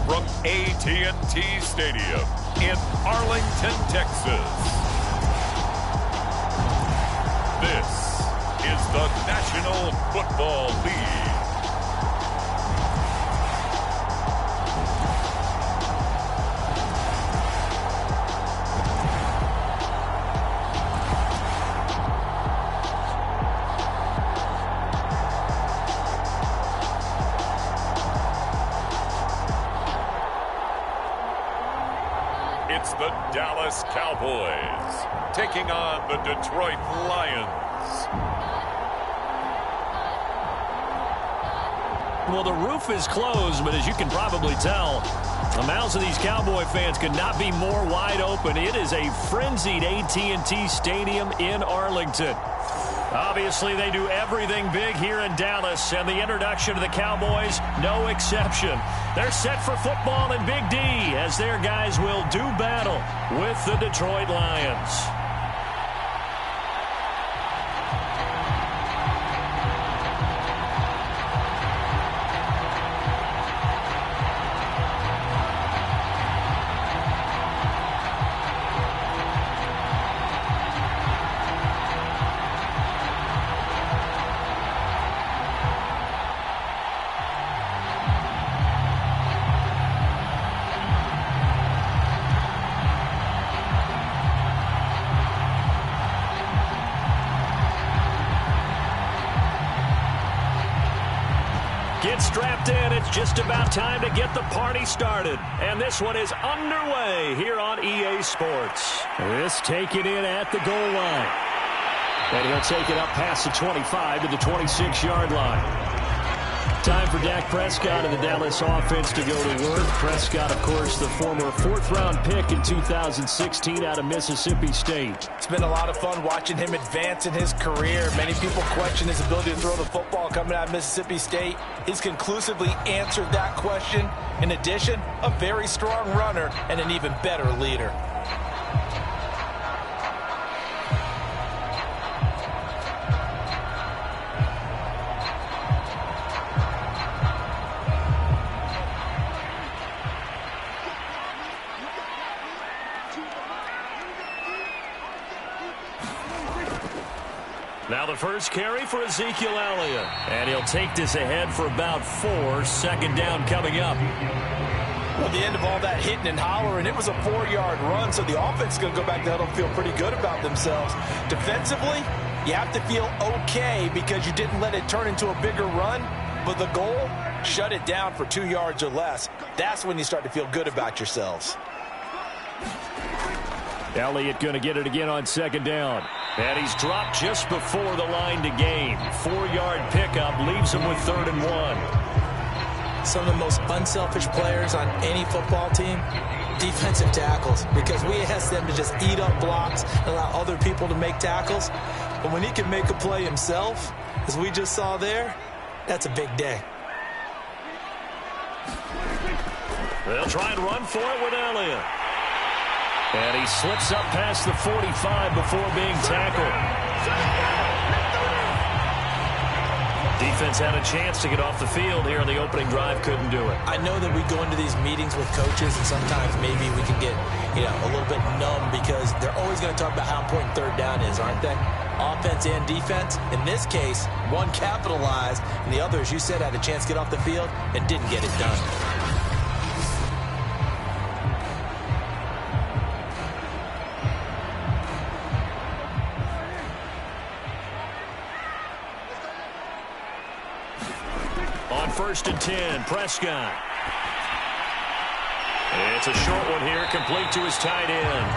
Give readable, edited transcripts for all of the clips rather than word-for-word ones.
from AT&T Stadium in Arlington, Texas. This is the National Football League. It's the Dallas Cowboys taking on the Detroit Lions. Well, the roof is closed, but as you can probably tell, the mouths of these Cowboy fans could not be more wide open. It is a frenzied AT&T Stadium in Arlington. Obviously, they do everything big here in Dallas, and the introduction to the Cowboys, no exception. They're set for football in Big D as their guys will do battle with the Detroit Lions. Get strapped in. It's just about time to get the party started. And this one is underway here on EA Sports. This taken in at the goal line. And he'll take it up past the 25 to the 26-yard line. Time for Dak Prescott and the Dallas offense to go to work. Prescott, of course, the former fourth-round pick in 2016 out of Mississippi State. It's been a lot of fun watching him advance in his career. Many people question his ability to throw the football coming out of Mississippi State. He's conclusively answered that question. In addition, a very strong runner and an even better leader. Now the first carry for Ezekiel Elliott. And he'll take this ahead for about 4. Second down coming up. Well, at the end of all that hitting and hollering, it was a 4-yard run, so the offense is going to go back to huddle and feel pretty good about themselves. Defensively, you have to feel okay because you didn't let it turn into a bigger run, but the goal, shut it down for 2 yards or less. That's when you start to feel good about yourselves. Elliott going to get it again on second down. And he's dropped just before the line to gain. 4-yard pickup leaves him with 3rd and 1. Some of the most unselfish players on any football team, defensive tackles, because we ask them to just eat up blocks and allow other people to make tackles. But when he can make a play himself, as we just saw there, that's a big day. They'll try and run for it with Elliott. And he slips up past the 45 before being tackled. Defense had a chance to get off the field here on the opening drive, couldn't do it. I know that we go into these meetings with coaches, and sometimes maybe we can get, a little bit numb because they're always going to talk about how important third down is, aren't they? Offense and defense. In this case, one capitalized, and the other, as you said, had a chance to get off the field and didn't get it done. On 1st and 10, Prescott. It's a short one here, complete to his tight end.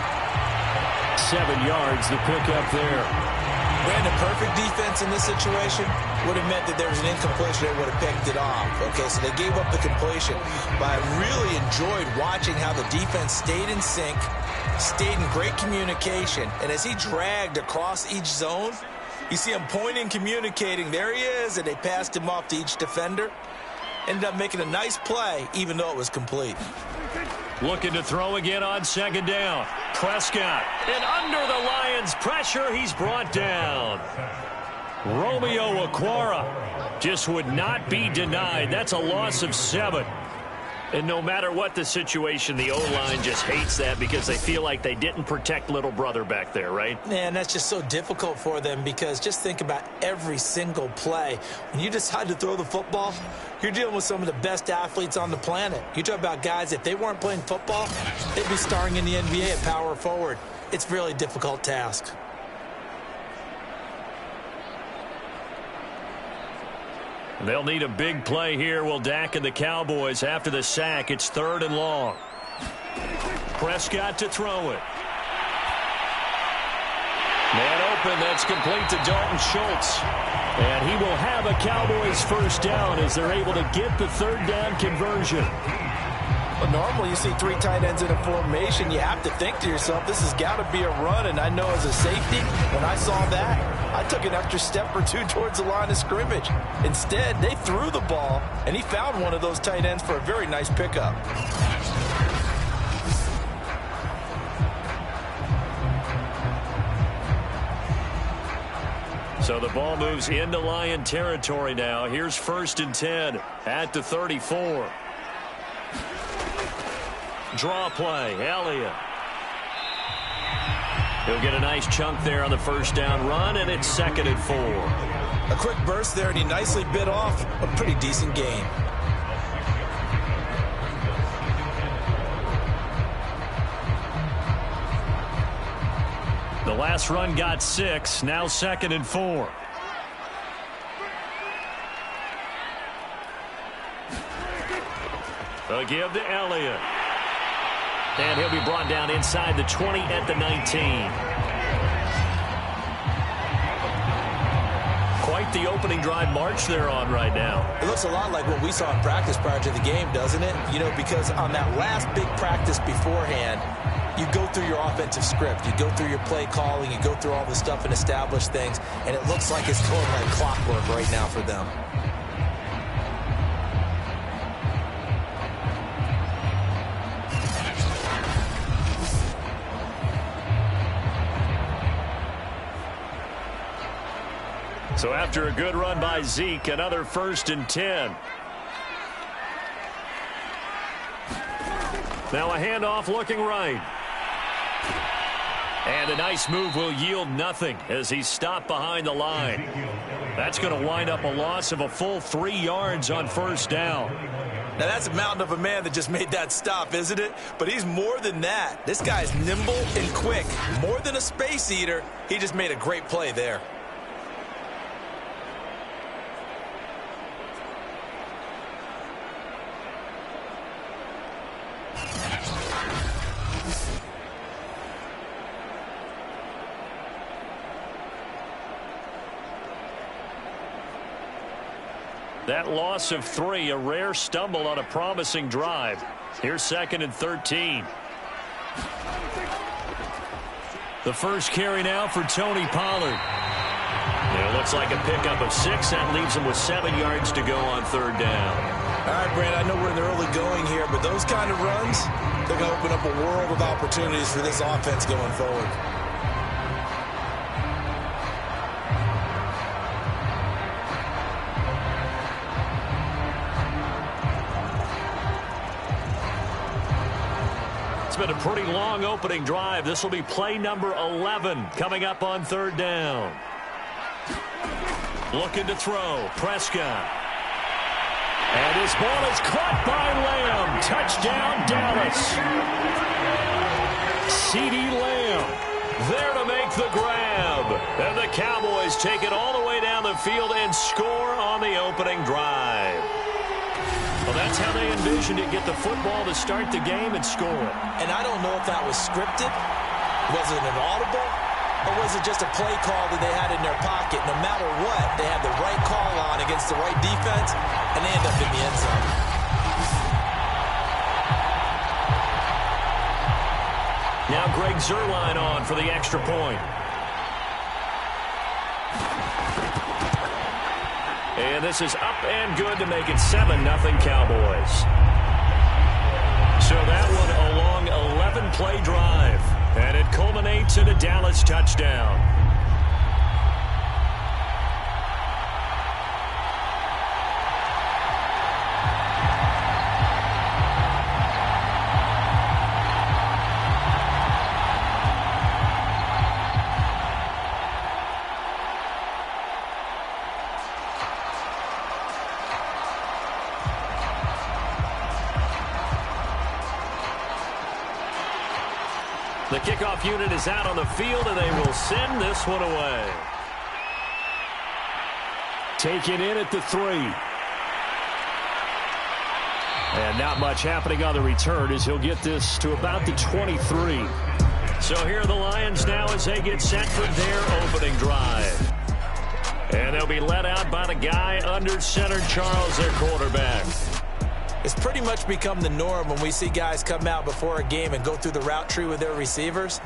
7 yards, the pickup there. Brandon, perfect defense in this situation would have meant that there was an incompletion. They would have picked it off. Okay, so they gave up the completion. But I really enjoyed watching how the defense stayed in sync, stayed in great communication. And as he dragged across each zone, you see him pointing, communicating. There he is, and they passed him off to each defender. Ended up making a nice play, even though it was complete. Looking to throw again on second down. Prescott. And under the Lions' pressure, he's brought down. Romeo Okwara just would not be denied. That's a loss of 7. And no matter what the situation, the O-line just hates that because they feel like they didn't protect little brother back there, right? Man, that's just so difficult for them because just think about every single play. When you decide to throw the football, you're dealing with some of the best athletes on the planet. You talk about guys, if they weren't playing football, they'd be starring in the NBA at power forward. It's a really difficult task. They'll need a big play here. Will Dak and the Cowboys after the sack. It's 3rd and long. Prescott to throw it. Man open. That's complete to Dalton Schultz. And he will have a Cowboys first down as they're able to get the 3rd down conversion. Well, normally you see 3 tight ends in a formation. You have to think to yourself, this has got to be a run. And I know as a safety, when I saw that, I took an extra step or 2 towards the line of scrimmage. Instead, they threw the ball, and he found one of those tight ends for a very nice pickup. So the ball moves into Lion territory now. Here's 1st and 10 at the 34. Draw play, Elliott. He'll get a nice chunk there on the first down run, and it's 2nd and 4. A quick burst there, and he nicely bit off a pretty decent gain. The last run got 6, now 2nd and 4. They'll give to Elliott. And he'll be brought down inside the 20 at the 19. Quite the opening drive march they're on right now. It looks a lot like what we saw in practice prior to the game, doesn't it? You know, because on that last big practice beforehand, you go through your offensive script. You go through your play calling. You go through all the stuff and establish things. And it looks like it's going like clockwork right now for them. So after a good run by Zeke, another 1st and 10. Now a handoff looking right. And a nice move will yield nothing as he's stopped behind the line. That's going to wind up a loss of a full 3 yards on 1st down. Now that's a mountain of a man that just made that stop, isn't it? But he's more than that. This guy's nimble and quick. More than a space eater. He just made a great play there. That loss of 3, a rare stumble on a promising drive. Here's 2nd and 13. The first carry now for Tony Pollard. It looks like a pickup of 6. That leaves him with 7 yards to go on 3rd down. All right, Brand, I know we're in the early going here, but those kind of runs, they're going to open up a world of opportunities for this offense going forward. Been a pretty long opening drive. This will be play number 11 coming up on 3rd down. Looking to throw. Prescott. And his ball is caught by Lamb. Touchdown, Dallas. CeeDee Lamb there to make the grab. And the Cowboys take it all the way down the field and score on the opening drive. Well, that's how they envisioned it. Get the football to start the game and score it. And I don't know if that was scripted. Was it an audible? Or was it just a play call that they had in their pocket? No matter what, they had the right call on against the right defense, and they end up in the end zone. Now Greg Zuerlein on for the extra point. And this is up and good to make it 7-0 Cowboys. So that one a long 11-play drive. And it culminates in a Dallas touchdown. The kickoff unit is out on the field, and they will send this one away. Take it in at the 3. And not much happening on the return as he'll get this to about the 23. So here are the Lions now as they get set for their opening drive. And they'll be led out by the guy under center, Charles, their quarterback. It's pretty much become the norm when we see guys come out before a game and go through the route tree with their receivers.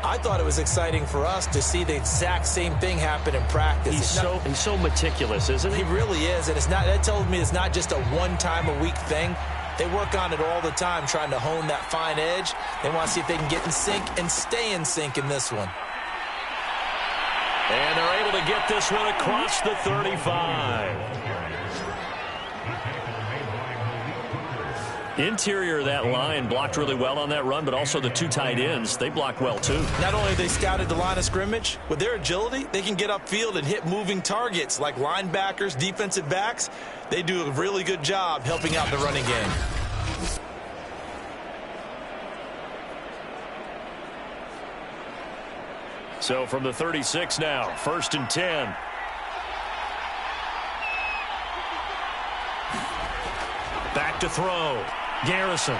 I thought it was exciting for us to see the exact same thing happen in practice. He's so meticulous, isn't he? He really is, and that tells me it's not just a one-time-a-week thing. They work on it all the time, trying to hone that fine edge. They want to see if they can get in sync and stay in sync in this one. And they're able to get this one across the 35. Interior of that line blocked really well on that run, but also the 2 tight ends, they blocked well too. Not only have they scouted the line of scrimmage, with their agility, they can get upfield and hit moving targets like linebackers, defensive backs. They do a really good job helping out the running game. So from the 36 now, 1st and 10. Back to throw. Garrison.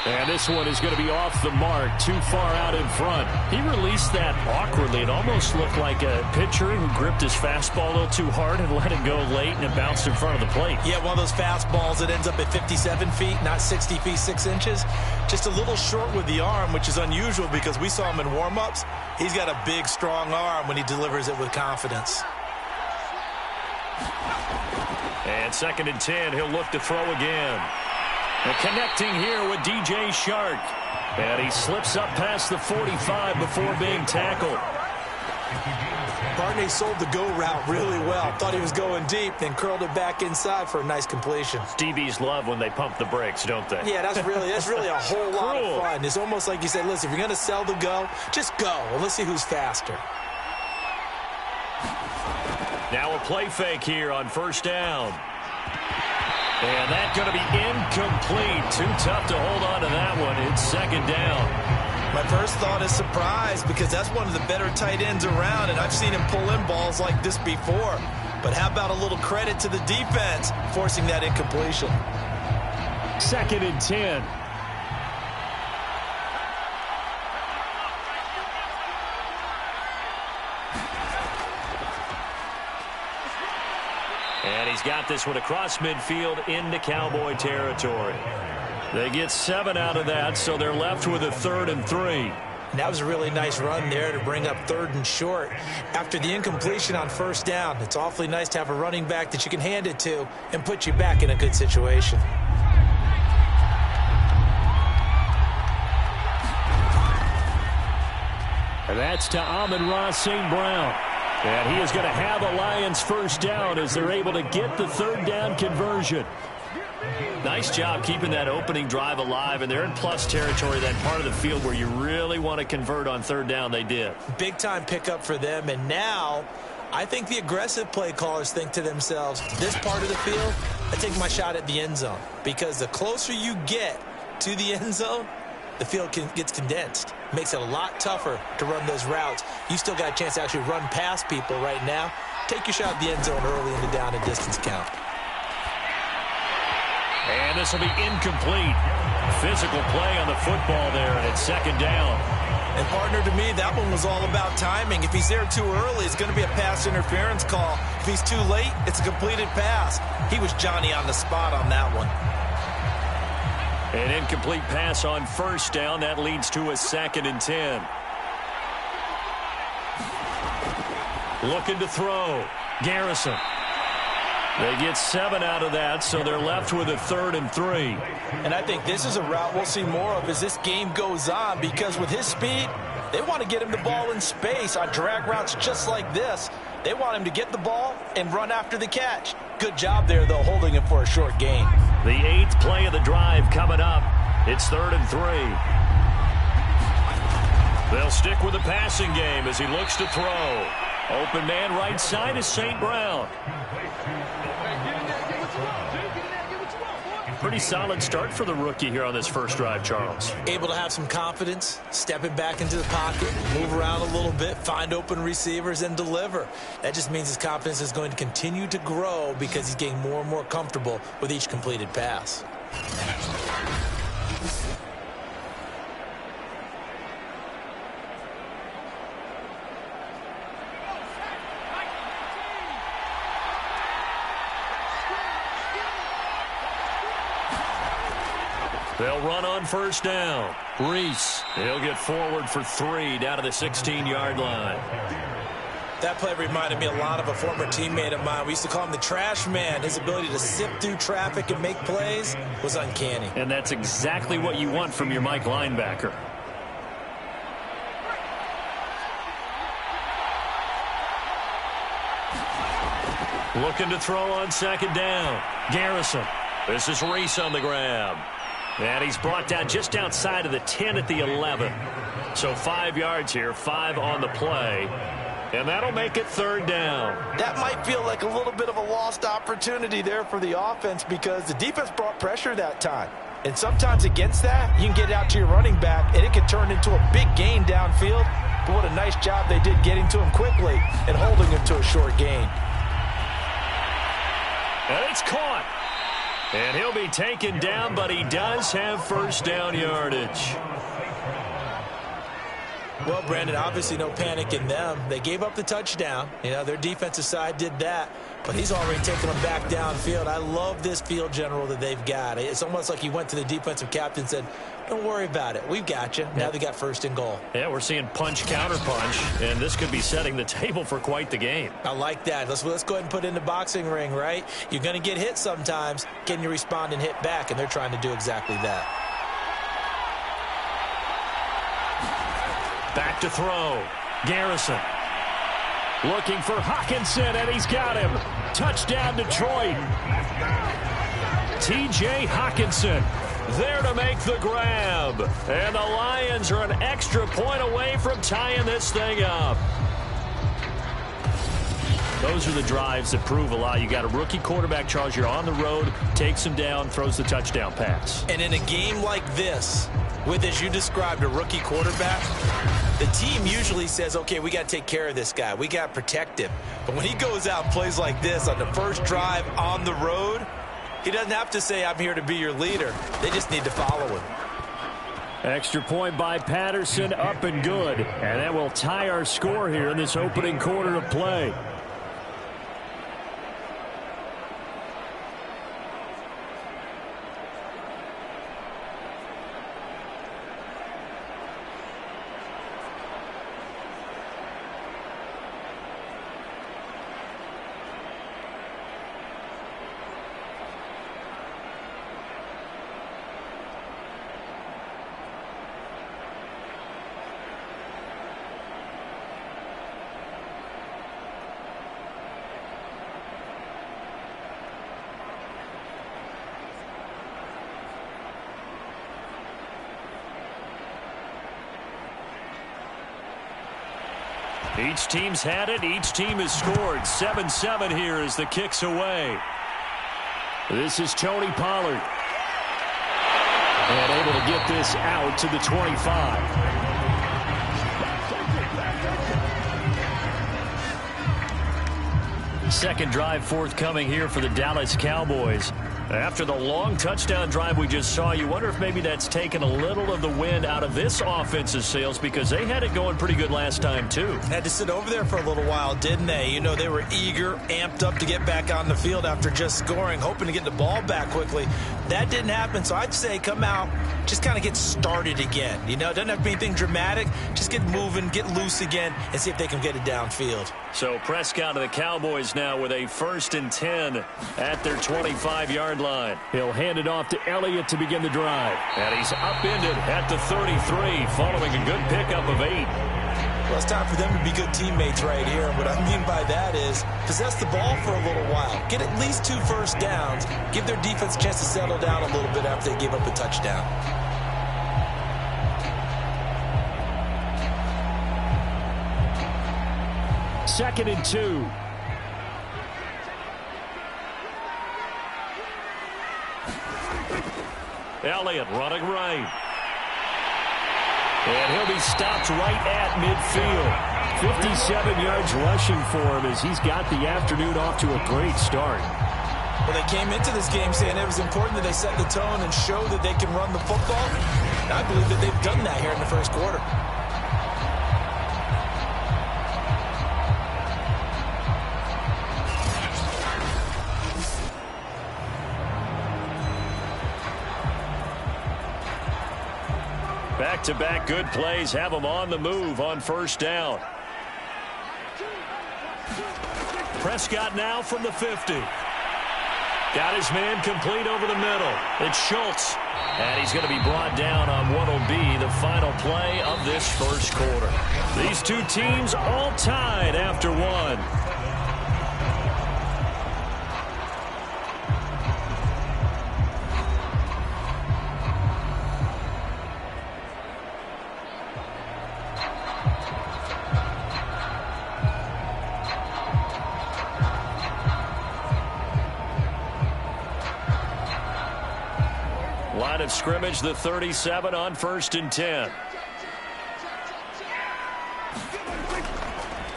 And this one is going to be off the mark, too far out in front. He released that awkwardly. It almost looked like a pitcher who gripped his fastball a little too hard and let it go late, and it bounced in front of the plate. Yeah, one of those fastballs that ends up at 57 feet, not 60 feet, 6 inches. Just a little short with the arm, which is unusual because we saw him in warm-ups. He's got a big, strong arm when he delivers it with confidence. And 2nd and 10, he'll look to throw again. And connecting here with DJ Shark. And he slips up past the 45 before being tackled. Barney sold the go route really well. Thought he was going deep, then curled it back inside for a nice completion. DBs love when they pump the brakes, don't they? Yeah, that's really a whole lot of fun. It's almost like you said, listen, if you're going to sell the go, just go, and let's see who's faster. Now a play fake here on 1st down. And that's going to be incomplete. Too tough to hold on to that one. It's 2nd down. My first thought is surprise because that's one of the better tight ends around, and I've seen him pull in balls like this before. But how about a little credit to the defense forcing that incompletion? 2nd and 10. And he's got this one across midfield into Cowboy territory. They get 7 out of that, so they're left with a 3rd and 3. And that was a really nice run there to bring up 3rd and short. After the incompletion on 1st down, it's awfully nice to have a running back that you can hand it to and put you back in a good situation. And that's to Amon-Ra St. Brown. And he is going to have a Lions 1st down as they're able to get the 3rd down conversion. Nice job keeping that opening drive alive, and they're in plus territory, that part of the field where you really want to convert on 3rd down. They did. Big time pickup for them, and now I think the aggressive play callers think to themselves, this part of the field, I take my shot at the end zone, because the closer you get to the end zone, the field gets condensed. Makes it a lot tougher to run those routes. You still got a chance to actually run past people right now. Take your shot at the end zone early in the down and distance count. And this will be incomplete. Physical play on the football there, and it's 2nd down. And partner, to me, that one was all about timing. If he's there too early, it's going to be a pass interference call. If he's too late, it's a completed pass. He was Johnny on the spot on that one. An incomplete pass on 1st down. That leads to a 2nd and 10. Looking to throw. Garrison. They get 7 out of that, so they're left with a 3rd and 3. And I think this is a route we'll see more of as this game goes on, because with his speed, they want to get him the ball in space on drag routes just like this. They want him to get the ball and run after the catch. Good job there, though, holding him for a short gain. The 8th play of the drive coming up. It's 3rd and 3. They'll stick with the passing game as he looks to throw. Open man right side is St. Brown. pretty solid start for the rookie here on this first drive, Charles. Able to have some confidence, stepping back into the pocket, move around a little bit, find open receivers, and deliver. That just means his confidence is going to continue to grow because he's getting more and more comfortable with each completed pass. They'll run on first down. Reese, he'll get forward for 3 down to the 16-yard line. That play reminded me a lot of a former teammate of mine. We used to call him the trash man. His ability to sift through traffic and make plays was uncanny. And that's exactly what you want from your Mike linebacker. Looking to throw on second down. Garrison. This is Reese on the grab. And he's brought down just outside of the 10 at the 11. So 5 yards here, 5 on the play. And that'll make it third down. That might feel like a little bit of a lost opportunity there for the offense because the defense brought pressure that time. And sometimes against that, you can get it out to your running back, and it can turn into a big gain downfield. But what a nice job they did getting to him quickly and holding him to a short gain. And it's caught. And he'll be taken down, but he does have first down yardage. Well, Brandon, obviously no panic in them. They gave up the touchdown. You know, their defensive side did that. But he's already taken them back downfield. I love this field general that they've got. It's almost like he went to the defensive captain and said, don't worry about it. We've got you. Now they got first and goal. Yeah, we're seeing punch, counter punch, and this could be setting the table for quite the game. I like that. Let's go ahead and put it in the boxing ring, right? You're going to get hit sometimes. Can you respond and hit back? And they're trying to do exactly that. Back to throw. Garrison. Looking for Hockenson, and he's got him. Touchdown, Detroit. T.J. Hockenson there to make the grab. And the Lions are an extra point away from tying this thing up. Those are the drives that prove a lot. You got a rookie quarterback, Charles. You're on the road, takes him down, throws the touchdown pass. And in a game like this, with, as you described, a rookie quarterback, the team usually says, okay, we got to take care of this guy. We got to protect him. But when he goes out and plays like this on the first drive on the road, he doesn't have to say, I'm here to be your leader. They just need to follow him. Extra point by Patterson, up and good. And that will tie our score here in this opening quarter of play. Each team's had it. Each team has scored. 7-7 here as the kick's away. This is Tony Pollard. And able to get this out to the 25. Second drive forthcoming here for the Dallas Cowboys. After the long touchdown drive we just saw, you wonder if maybe that's taken a little of the wind out of this offense's sails because they had it going pretty good last time, too. Had to sit over there for a little while, didn't they? You know, they were eager, amped up to get back on the field after just scoring, hoping to get the ball back quickly. That didn't happen, so I'd say come out, just kind of get started again. You know, it doesn't have to be anything dramatic. Just get moving, get loose again, and see if they can get it downfield. So Prescott of the Cowboys now with a 1st and 10 at their 25-yard line. He'll hand it off to Elliott to begin the drive. And he's upended at the 33 following a good pickup of 8. Well, it's time for them to be good teammates right here. And what I mean by that is possess the ball for a little while. Get at least 2 first downs. Give their defense a chance to settle down a little bit after they give up a touchdown. Second and 2. Elliott running right. And he'll be stopped right at midfield. 57 yards rushing for him as he's got the afternoon off to a great start. Well, they came into this game saying it was important that they set the tone and show that they can run the football. And I believe that they've done that here in the first quarter. Back-to-back good plays have them on the move on first down. Prescott now from the 50. Got his man complete over the middle. It's Schultz. And he's going to be brought down on what will be the final play of this first quarter. These two teams all tied after one. Line of scrimmage, the 37 on 1st and 10.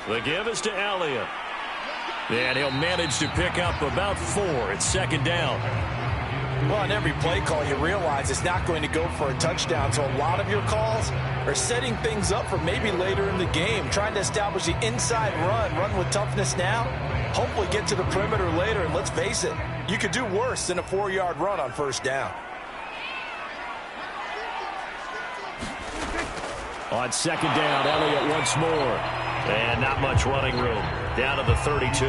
The give is to Elliott. And he'll manage to pick up about 4. It's second down. Well, on every play call, you realize it's not going to go for a touchdown. So a lot of your calls are setting things up for maybe later in the game, trying to establish the inside run with toughness now, hopefully get to the perimeter later. And let's face it, you could do worse than a 4-yard run on first down. On second down, Elliott once more. And not much running room. Down to the 32.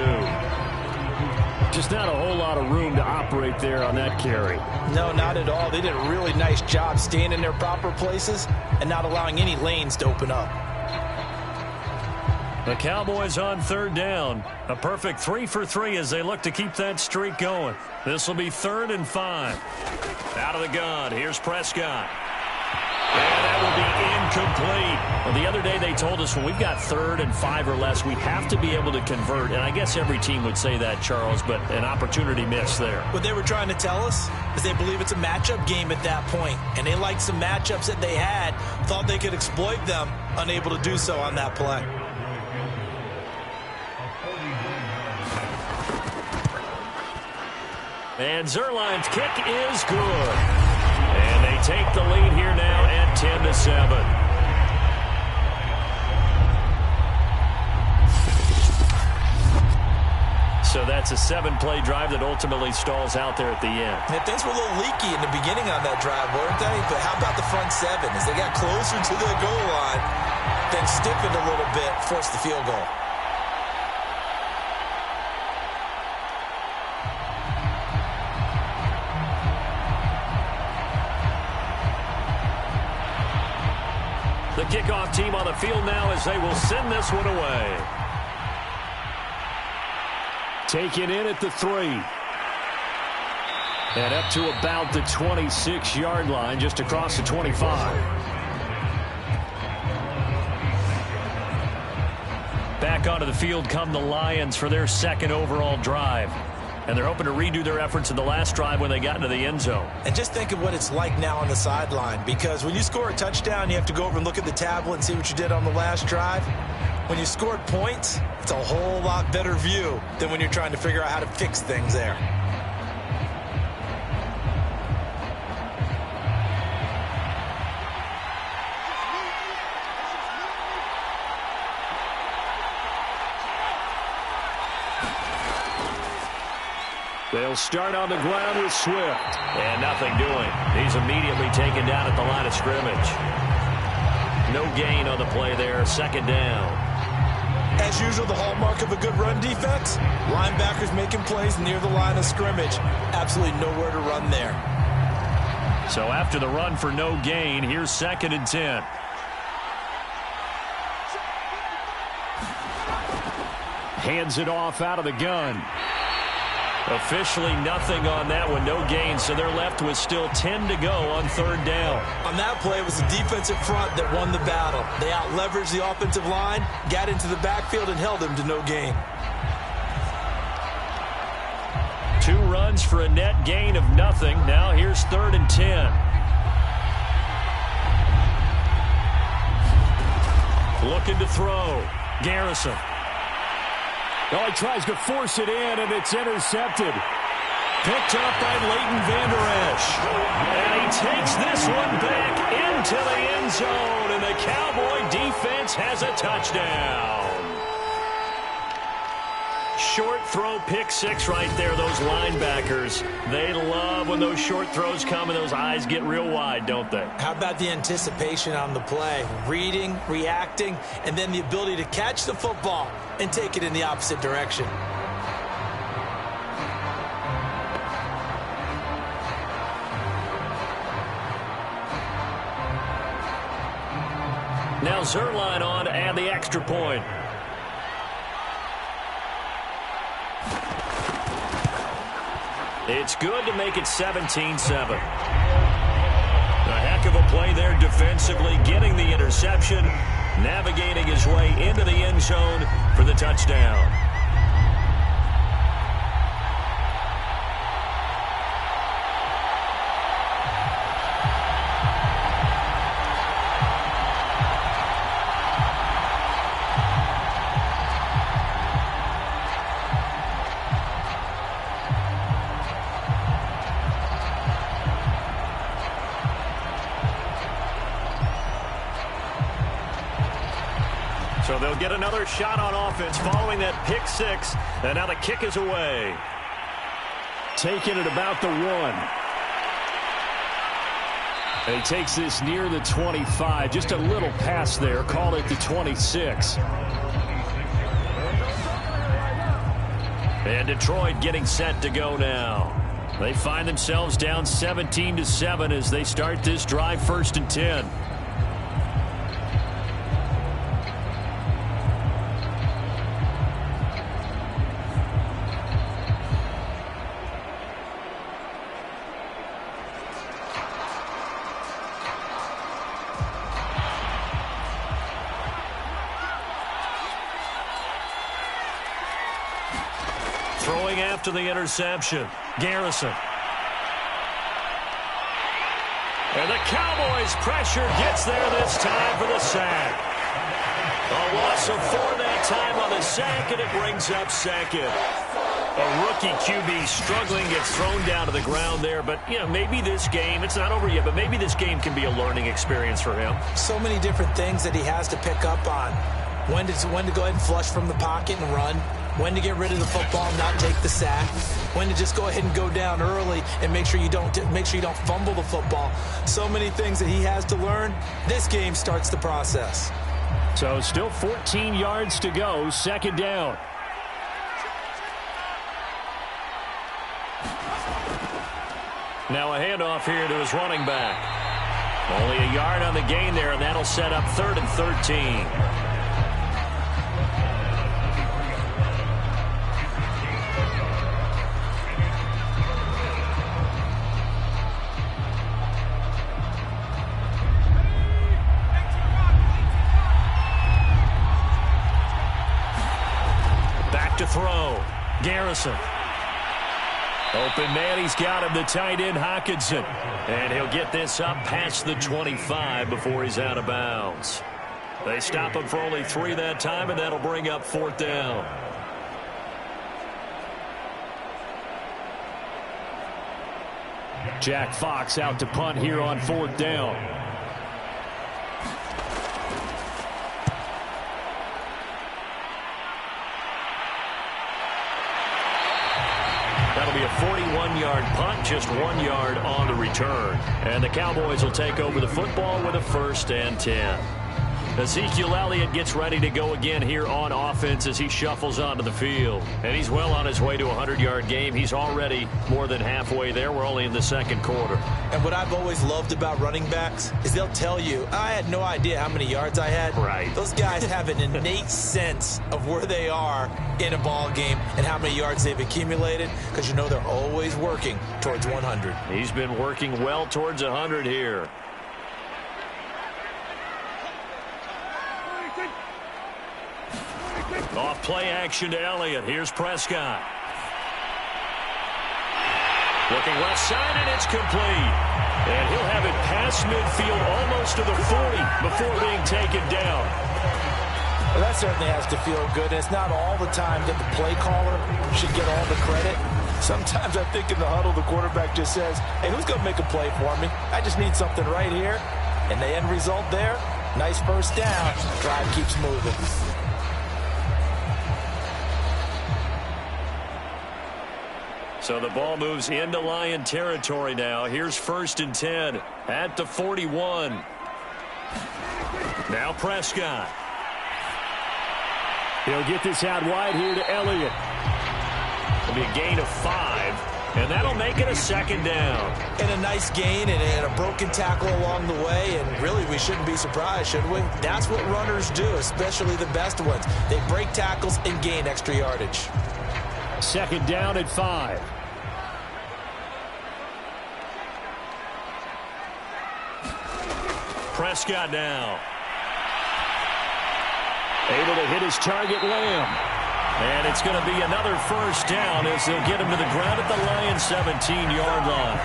Just not a whole lot of room to operate there on that carry. No, not at all. They did a really nice job staying in their proper places and not allowing any lanes to open up. The Cowboys on third down. A perfect 3 for 3 as they look to keep that streak going. This will be 3rd and 5. Out of the gun. Here's Prescott. And that will be incomplete. Well, the other day they told us when we've got 3rd and 5 or less, we have to be able to convert. And I guess every team would say that, Charles, but an opportunity missed there. What they were trying to tell us is they believe it's a matchup game at that point. And they liked some matchups that they had, thought they could exploit them, unable to do so on that play. And Zerline's kick is good. And they take the lead here now at 10-7. So that's a 7-play drive that ultimately stalls out there at the end. And things were a little leaky in the beginning on that drive, weren't they? But how about the front 7? As they got closer to the goal line, then stiffened a little bit, forced the field goal. The kickoff team on the field now as they will send this one away. Taken in at the 3. And up to about the 26-yard line, just across the 25. Back onto the field come the Lions for their 2nd overall drive. And they're hoping to redo their efforts in the last drive when they got into the end zone. And just think of what it's like now on the sideline, because when you score a touchdown, you have to go over and look at the tablet and see what you did on the last drive. When you scored points, it's a whole lot better view than when you're trying to figure out how to fix things there. They'll start on the ground with Swift. And nothing doing. He's immediately taken down at the line of scrimmage. No gain on the play there. 2nd down. As usual, the hallmark of a good run defense, linebackers making plays near the line of scrimmage. Absolutely nowhere to run there. So after the run for no gain, here's 2nd and 10. Hands it off out of the gun. Officially nothing on that one, no gain, so they're left with still 10 to go on 3rd down. On that play, it was the defensive front that won the battle. They out-leveraged the offensive line, got into the backfield, and held him to no gain. 2 runs for a net gain of nothing. Now here's 3rd and 10. looking to throw. Garrison. Oh, he tries to force it in, and it's intercepted. Picked up by Leighton Vander Esch. And he takes this one back into the end zone, and the Cowboy defense has a touchdown. Short throw, pick six right there, those linebackers. They love when those short throws come and those eyes get real wide, don't they? How about the anticipation on the play? Reading, reacting, and then the ability to catch the football and take it in the opposite direction. Now Zerline on to add the extra point. It's good to make it 17-7. A heck of a play there defensively, getting the interception, navigating his way into the end zone for the touchdown. So they'll get another shot on offense following that pick six. And now the kick is away. Taking it about the 1. And he takes this near the 25. Just a little pass there. Call it the 26. And Detroit getting set to go now. They find themselves down 17-7 as they start this drive, 1st and 10. Throwing after the interception, Garrison. And the Cowboys pressure gets there this time for the sack. A loss of 4 that time on the sack, and it brings up second. A rookie QB struggling, gets thrown down to the ground there. But, you know, maybe this game, it's not over yet, but maybe this game can be a learning experience for him. So many different things that he has to pick up on. When to go ahead and flush from the pocket and run. When to get rid of the football and not take the sack. When to just go ahead and go down early and make sure you don't fumble the football. So many things that he has to learn. This game starts the process. So still 14 yards to go. 2nd down. Now a handoff here to his running back. Only a yard on the gain there, and that'll set up 3rd and 13. To throw. Garrison. Open man, he's got him, the tight end, Hockenson. And he'll get this up past the 25 before he's out of bounds. They stop him for only 3 that time, and that'll bring up 4th down. Jack Fox out to punt here on 4th down. That'll be a 41-yard punt, just 1 yard on the return. And the Cowboys will take over the football with a 1st and 10. Ezekiel Elliott gets ready to go again here on offense as he shuffles onto the field. And he's well on his way to a 100-yard game. He's already more than halfway there. We're only in the 2nd quarter. And what I've always loved about running backs is they'll tell you, I had no idea how many yards I had. Right. Those guys have an innate sense of where they are in a ball game and how many yards they've accumulated, because you know they're always working towards 100. He's been working well towards 100 here. Off play action to Elliott. Here's Prescott. Looking left side, and it's complete. And he'll have it past midfield almost to the 40 before being taken down. Well, that certainly has to feel good. It's not all the time that the play caller should get all the credit. Sometimes I think in the huddle, the quarterback just says, hey, who's going to make a play for me? I just need something right here. And the end result there, nice first down. Drive keeps moving. So the ball moves into Lion territory now. Here's 1st and 10 at the 41. Now Prescott. He'll get this out wide here to Elliott. It'll be a gain of 5, and that'll make it a 2nd down. And a nice gain and a broken tackle along the way, and really we shouldn't be surprised, should we? That's what runners do, especially the best ones. They break tackles and gain extra yardage. 2nd down at 5. Prescott now. Able to hit his target, Lamb. And it's going to be another 1st down as they'll get him to the ground at the Lions' 17-yard line.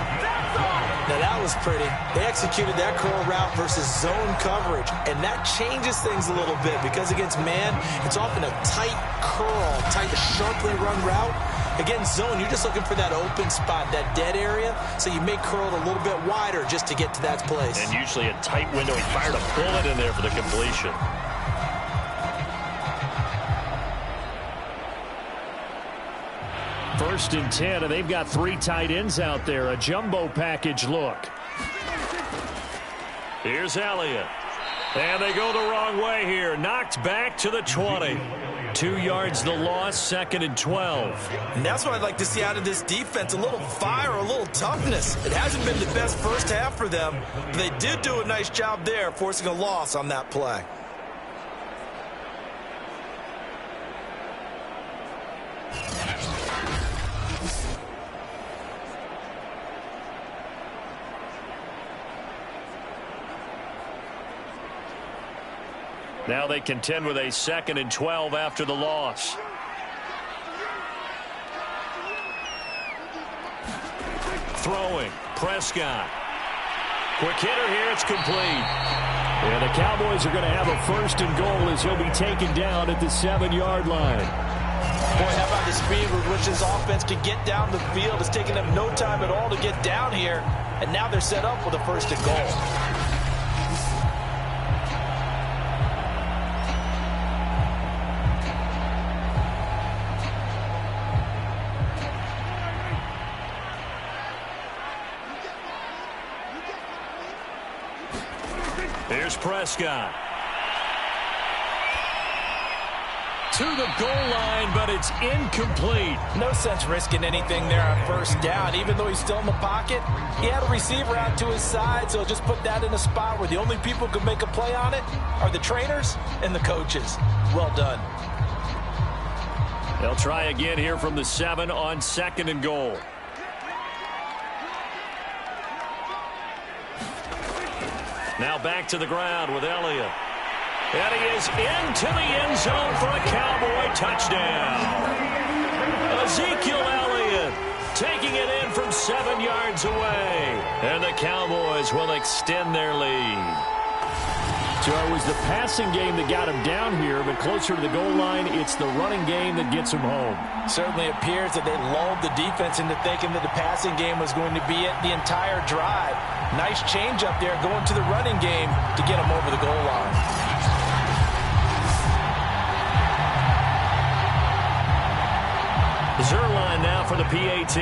Now that was pretty. They executed that curl route versus zone coverage, and that changes things a little bit because against man, it's often a tight curl, tight, sharply run route. Against zone, you're just looking for that open spot, that dead area, so you may curl it a little bit wider just to get to that place. And usually a tight window. He fired a bullet in there for the completion. First and 10, and they've got 3 tight ends out there. A jumbo package look. Here's Elliott. And they go the wrong way here. Knocked back to the 20. 2 yards the loss, 2nd and 12. And that's what I'd like to see out of this defense. A little fire, a little toughness. It hasn't been the best first half for them, but they did do a nice job there, forcing a loss on that play. Now they contend with a 2nd and 12 after the loss. Throwing, Prescott. Quick hitter here, it's complete. And the Cowboys are going to have a 1st and goal as he'll be taken down at the 7-yard line. Boy, how about the speed with which this offense can get down the field? It's taken them no time at all to get down here, and now they're set up with a 1st and goal. Here's Prescott. To the goal line, but it's incomplete. No sense risking anything there on 1st down. Even though he's still in the pocket, he had a receiver out to his side, so just put that in a spot where the only people who can make a play on it are the trainers and the coaches. Well done. They'll try again here from the 7 on 2nd and goal. Now back to the ground with Elliott. And he is into the end zone for a Cowboy touchdown. Ezekiel Elliott taking it in from 7 yards away. And the Cowboys will extend their lead. So it was the passing game that got him down here, but closer to the goal line, it's the running game that gets him home. Certainly appears that they lulled the defense into thinking that the passing game was going to be it the entire drive. Nice change up there going to the running game to get him over the goal line. Zerline now for the PAT.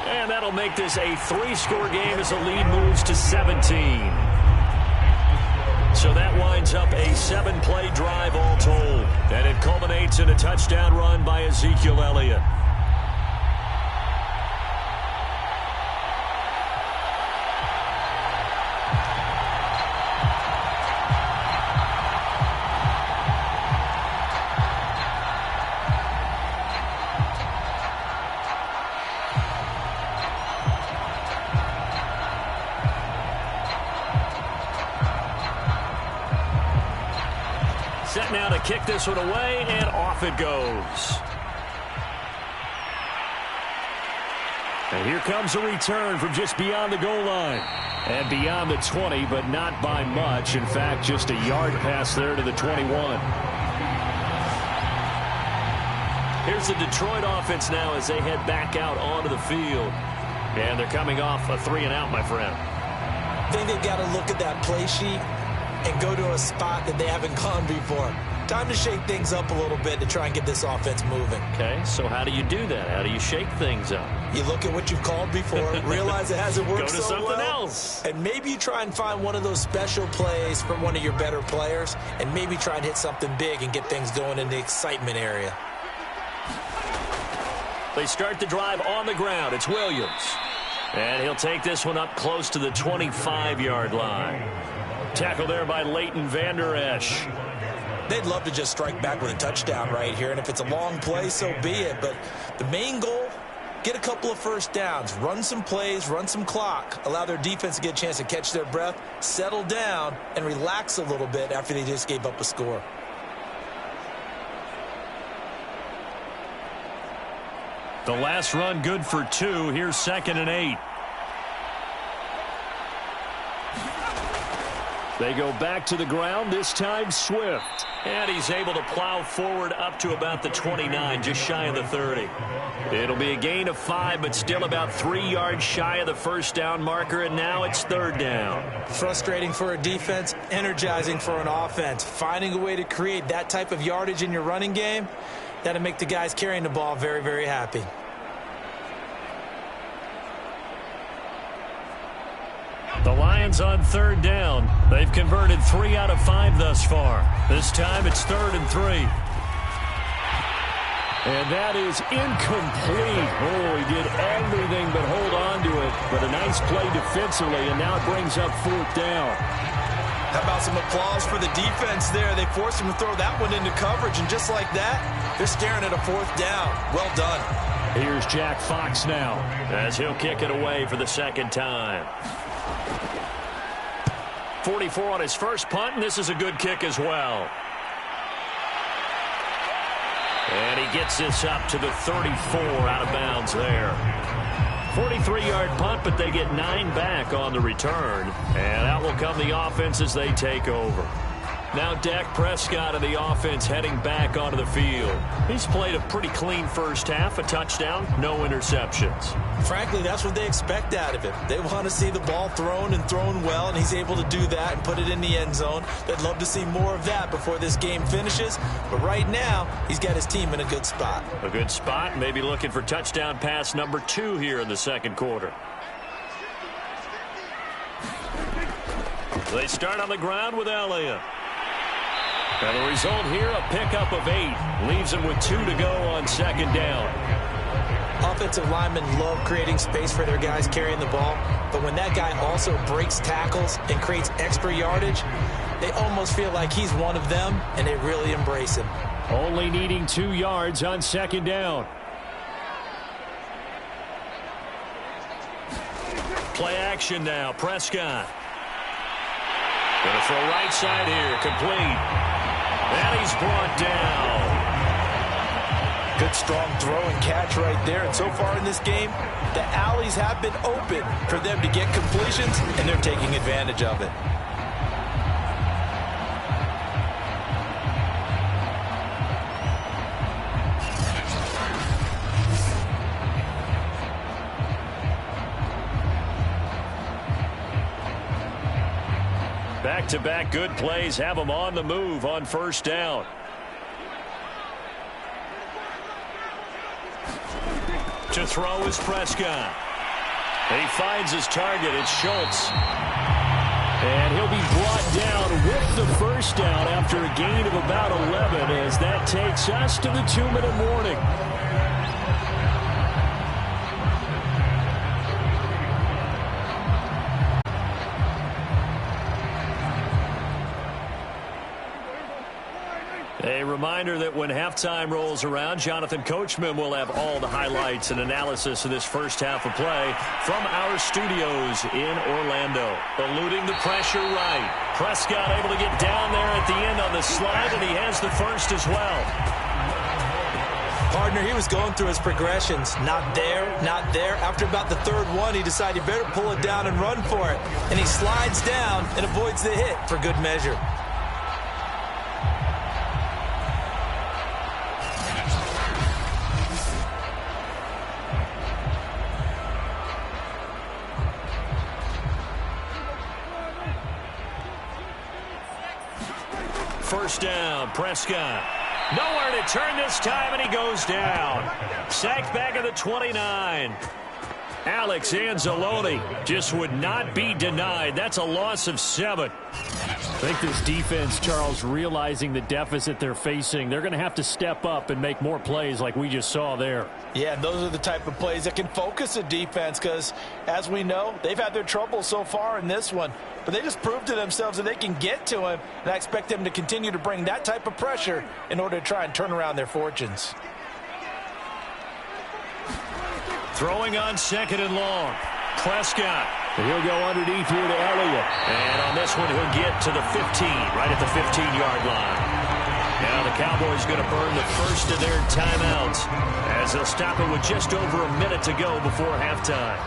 And that'll make this a 3-score game as the lead moves to 17. So that winds up a 7-play drive all told. And it culminates in a touchdown run by Ezekiel Elliott. Set now to kick this one away, and off it goes. And here comes a return from just beyond the goal line. And beyond the 20, but not by much. In fact, just a yard pass there to the 21. Here's the Detroit offense now as they head back out onto the field. And they're coming off a 3-and-out, my friend. I think they've got to look at that play sheet and go to a spot that they haven't gone before. Time to shake things up a little bit to try and get this offense moving. Okay, so how do you do that? How do you shake things up? You look at what you've called before, realize it hasn't worked so well. Go to something else. And maybe you try and find one of those special plays from one of your better players, and maybe try and hit something big and get things going in the excitement area. They start the drive on the ground. It's Williams. And he'll take this one up close to the 25-yard line. Tackle there by Leighton Vander Esch. They'd love to just strike back with a touchdown right here, and if it's a long play, so be it. But the main goal, get a couple of first downs, run some plays, run some clock, allow their defense to get a chance to catch their breath, settle down, and relax a little bit after they just gave up a score. The last run good for 2. Here's 2nd and 8. They go back to the ground, this time Swift. And he's able to plow forward up to about the 29, just shy of the 30. It'll be a gain of 5, but still about 3 yards shy of the first down marker, and now it's 3rd down. Frustrating for a defense, energizing for an offense. Finding a way to create that type of yardage in your running game, that'll make the guys carrying the ball very, very happy. The Lions on 3rd down. They've converted 3 out of 5 thus far. This time it's 3rd and 3. And that is incomplete. Oh, he did everything but hold on to it. But a nice play defensively, and now it brings up 4th down. How about some applause for the defense there? They forced him to throw that one into coverage, and just like that, they're staring at a 4th down. Well done. Here's Jack Fox now as he'll kick it away for the 2nd time. 44 on his first punt, and this is a good kick as well. And he gets this up to the 34 out of bounds there. 43-yard punt, but they get 9 back on the return. And out will come the offense as they take over. Now Dak Prescott of the offense heading back onto the field. He's played a pretty clean first half, a touchdown, no interceptions. Frankly, that's what they expect out of him. They want to see the ball thrown and thrown well, and he's able to do that and put it in the end zone. They'd love to see more of that before this game finishes. But right now, he's got his team in a good spot. A good spot, maybe looking for touchdown pass number 2 here in the 2nd quarter. They start on the ground with Elliott. And the result here, a pickup of 8. Leaves him with 2 to go on 2nd down. Offensive linemen love creating space for their guys carrying the ball. But when that guy also breaks tackles and creates extra yardage, they almost feel like he's one of them, and they really embrace him. Only needing 2 yards on 2nd down. Play action now. Prescott. Going to throw right side here. Complete. And he's brought down. Good strong throw and catch right there. And so far in this game, the alleys have been open for them to get completions, and they're taking advantage of it. Back-to-back good plays have them on the move on 1st down. To throw is Prescott. He finds his target. It's Schultz. And he'll be brought down with the 1st down after a gain of about 11 as that takes us to the 2-minute warning. A reminder that when halftime rolls around, Jonathan Coachman will have all the highlights and analysis of this first half of play from our studios in Orlando. Eluding the pressure right. Prescott able to get down there at the end on the slide, and he has the first as well. Gardner, he was going through his progressions. Not there, not there. After about the third one, he decided he better pull it down and run for it. And he slides down and avoids the hit for good measure. First down, Prescott. Nowhere to turn this time, and he goes down. Sacked back at the 29. Alex Anzalone just would not be denied. That's a loss of 7. I think this defense, Charles, realizing the deficit they're facing, they're going to have to step up and make more plays like we just saw there. Yeah, those are the type of plays that can focus a defense because, as we know, they've had their trouble so far in this one. But they just proved to themselves that they can get to him, and I expect them to continue to bring that type of pressure in order to try and turn around their fortunes. Throwing on 2nd and long. Prescott. And he'll go underneath here to Elliott. And on this one, he'll get to the 15, right at the 15-yard line. Now the Cowboys going to burn the first of their timeouts as they'll stop it with just over a minute to go before halftime.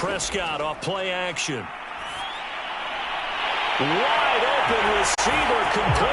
Prescott off play action. Wide open receiver complete.